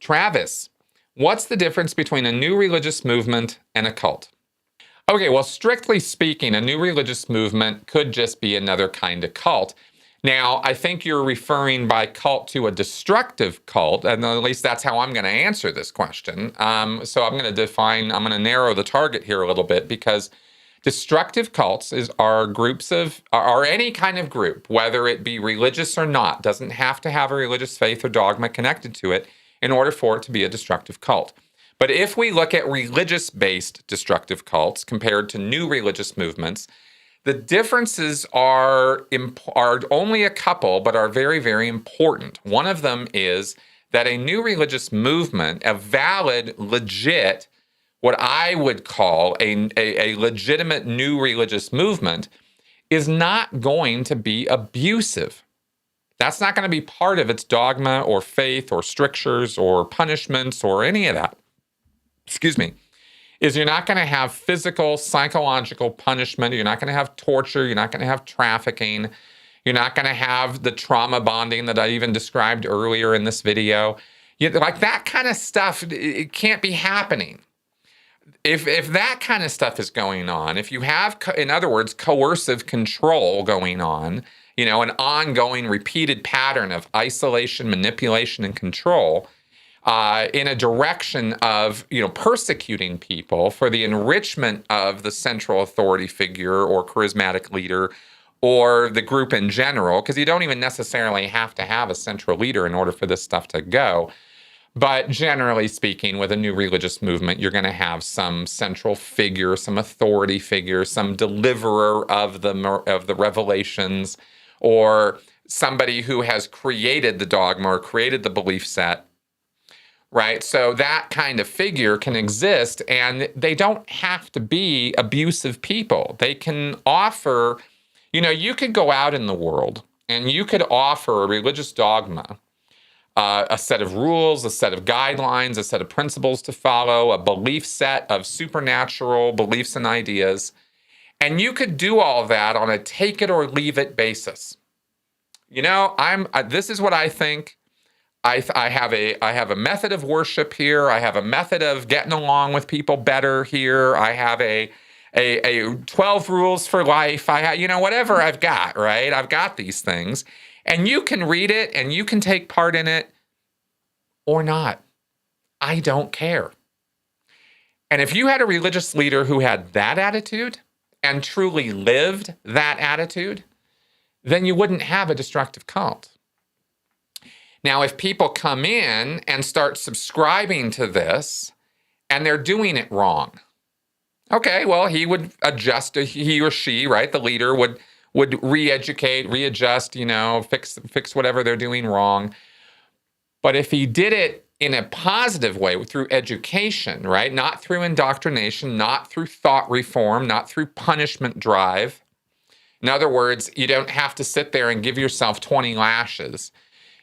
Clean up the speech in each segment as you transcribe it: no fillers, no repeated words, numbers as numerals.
Travis, what's the difference between a new religious movement and a cult? Okay, well, strictly speaking, a new religious movement could just be another kind of cult. Now, I think you're referring by cult to a destructive cult, and at least that's how I'm going to answer this question. So I'm going to narrow the target here a little bit, because destructive cults are any kind of group, whether it be religious or not, doesn't have to have a religious faith or dogma connected to it in order for it to be a destructive cult. But if we look at religious-based destructive cults compared to new religious movements, the differences are only a couple, but are very, very important. One of them is that a new religious movement, a valid, legit, what I would call a legitimate new religious movement, is not going to be abusive. That's not going to be part of its dogma or faith or strictures or punishments or any of that. You're not going to have physical, psychological punishment. You're not going to have torture. You're not going to have trafficking. You're not going to have the trauma bonding that I even described earlier in this video. Like that kind of stuff, it can't be happening. If that kind of stuff is going on, if you have, in other words, coercive control going on, an ongoing repeated pattern of isolation, manipulation, and control, in a direction of, persecuting people for the enrichment of the central authority figure or charismatic leader or the group in general, because you don't even necessarily have to have a central leader in order for this stuff to go. But generally speaking, with a new religious movement, you're going to have some central figure, some authority figure, some deliverer of the revelations, or somebody who has created the dogma or created the belief set, right? So that kind of figure can exist, and they don't have to be abusive people. They can offer, you could go out in the world and you could offer a religious dogma, a set of rules, a set of guidelines, a set of principles to follow, a belief set of supernatural beliefs and ideas. And you could do all that on a take it or leave it basis. This is what I think. I have a method of worship here. I have a method of getting along with people better here. I have a 12 rules for life. Whatever I've got, right? I've got these things. And you can read it and you can take part in it or not. I don't care. And if you had a religious leader who had that attitude and truly lived that attitude, then you wouldn't have a destructive cult. Now, if people come in and start subscribing to this and they're doing it wrong, okay, well, he would adjust, he or she, right? The leader would re-educate, readjust, fix whatever they're doing wrong. But if he did it in a positive way through education, right? Not through indoctrination, not through thought reform, not through punishment drive. In other words, you don't have to sit there and give yourself 20 lashes.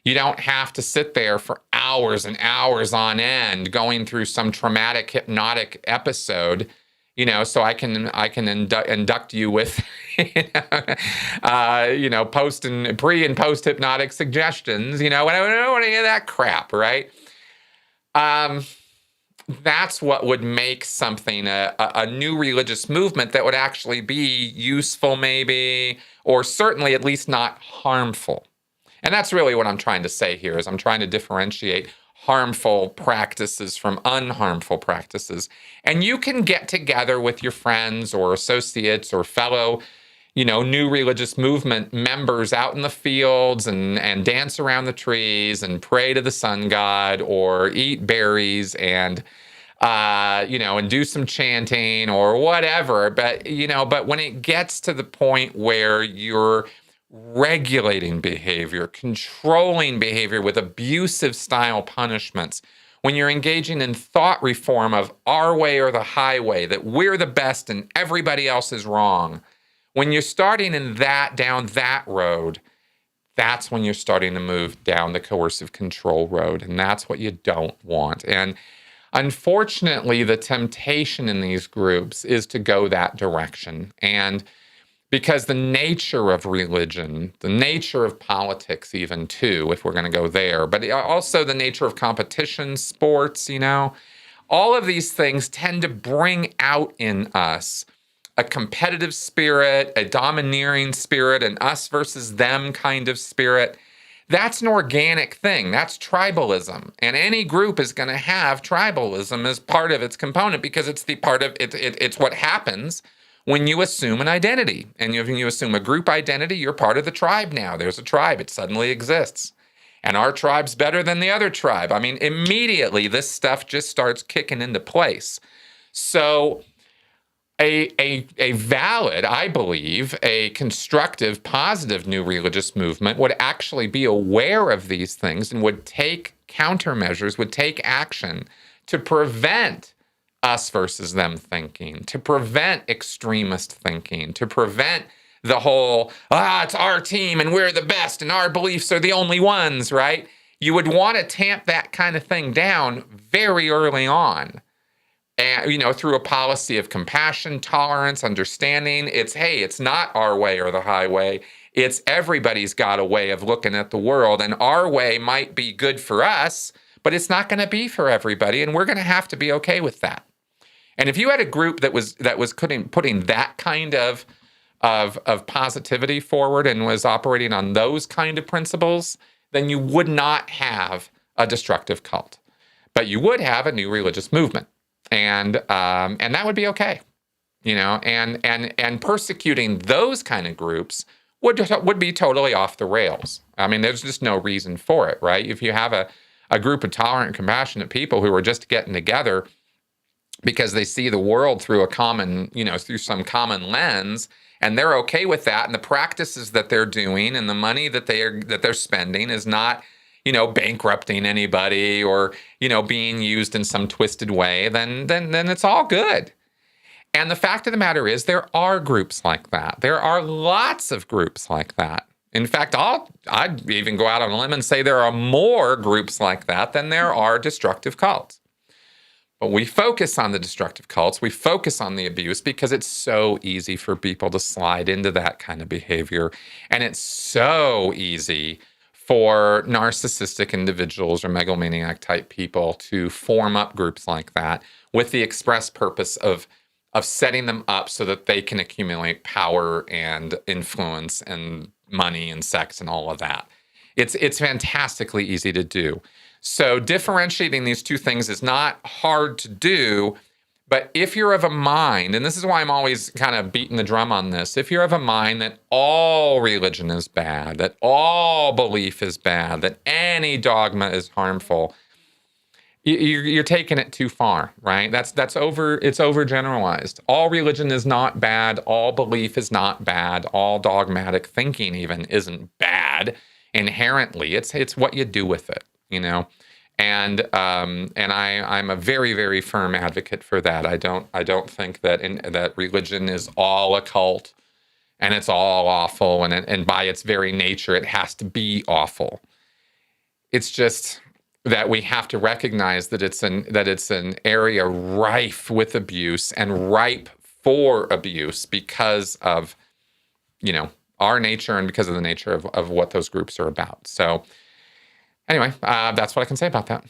You don't have to sit there for hours and hours on end going through some traumatic hypnotic episode, so I can induct you with, post and pre and post hypnotic suggestions. I don't want any of that crap, right? That's what would make something a new religious movement that would actually be useful, maybe, or certainly at least not harmful. And that's really what I'm trying to say here, is I'm trying to differentiate harmful practices from unharmful practices. And you can get together with your friends or associates or fellow, new religious movement members out in the fields and dance around the trees and pray to the sun god or eat berries and do some chanting or whatever. But when it gets to the point where you're regulating behavior, controlling behavior with abusive style punishments, when you're engaging in thought reform of our way or the highway, that we're the best and everybody else is wrong, when you're starting down that road, that's when you're starting to move down the coercive control road. And that's what you don't want. And unfortunately, the temptation in these groups is to go that direction. And because the nature of religion, the nature of politics, even too, if we're going to go there, but also the nature of competition, sports, all of these things tend to bring out in us a competitive spirit, a domineering spirit, an us versus them kind of spirit. That's an organic thing. That's tribalism. And any group is going to have tribalism as part of its component because it's the part of it, it's what happens when you assume an identity. And when you assume a group identity, you're part of the tribe now. There's a tribe. It suddenly exists. And our tribe's better than the other tribe. I mean, immediately this stuff just starts kicking into place. So a valid, I believe, a constructive, positive new religious movement would actually be aware of these things and would take countermeasures, would take action to prevent us versus them thinking, to prevent extremist thinking, to prevent the whole, it's our team and we're the best and our beliefs are the only ones, right? You would want to tamp that kind of thing down very early on. And, through a policy of compassion, tolerance, understanding. It's not our way or the highway. It's everybody's got a way of looking at the world. And our way might be good for us, but it's not going to be for everybody. And we're going to have to be okay with that. And if you had a group that was putting that kind of positivity forward and was operating on those kind of principles, then you would not have a destructive cult. But you would have a new religious movement. And that would be okay, and persecuting those kind of groups would be totally off the rails. I mean, there's just no reason for it, right? If you have a group of tolerant and compassionate people who are just getting together because they see the world through through some common lens, and they're okay with that, and the practices that they're doing and the money that they're spending is not bankrupting anybody or, being used in some twisted way, then it's all good. And the fact of the matter is there are groups like that. There are lots of groups like that. In fact, I'd even go out on a limb and say there are more groups like that than there are destructive cults. But we focus on the destructive cults. We focus on the abuse because it's so easy for people to slide into that kind of behavior. And it's so easy for narcissistic individuals or megalomaniac type people to form up groups like that with the express purpose of setting them up so that they can accumulate power and influence and money and sex and all of that. It's fantastically easy to do. So differentiating these two things is not hard to do. But if you're of a mind, and this is why I'm always kind of beating the drum on this, if you're of a mind that all religion is bad, that all belief is bad, that any dogma is harmful, you're taking it too far, right? It's overgeneralized. All religion is not bad. All belief is not bad. All dogmatic thinking even isn't bad inherently. It's what you do with it, And I'm a very, very firm advocate for that. I don't think that religion is all a cult and it's all awful and by its very nature it has to be awful. It's just that we have to recognize that it's an area rife with abuse and ripe for abuse because of our nature and because of the nature of what those groups are about. So anyway, that's what I can say about that.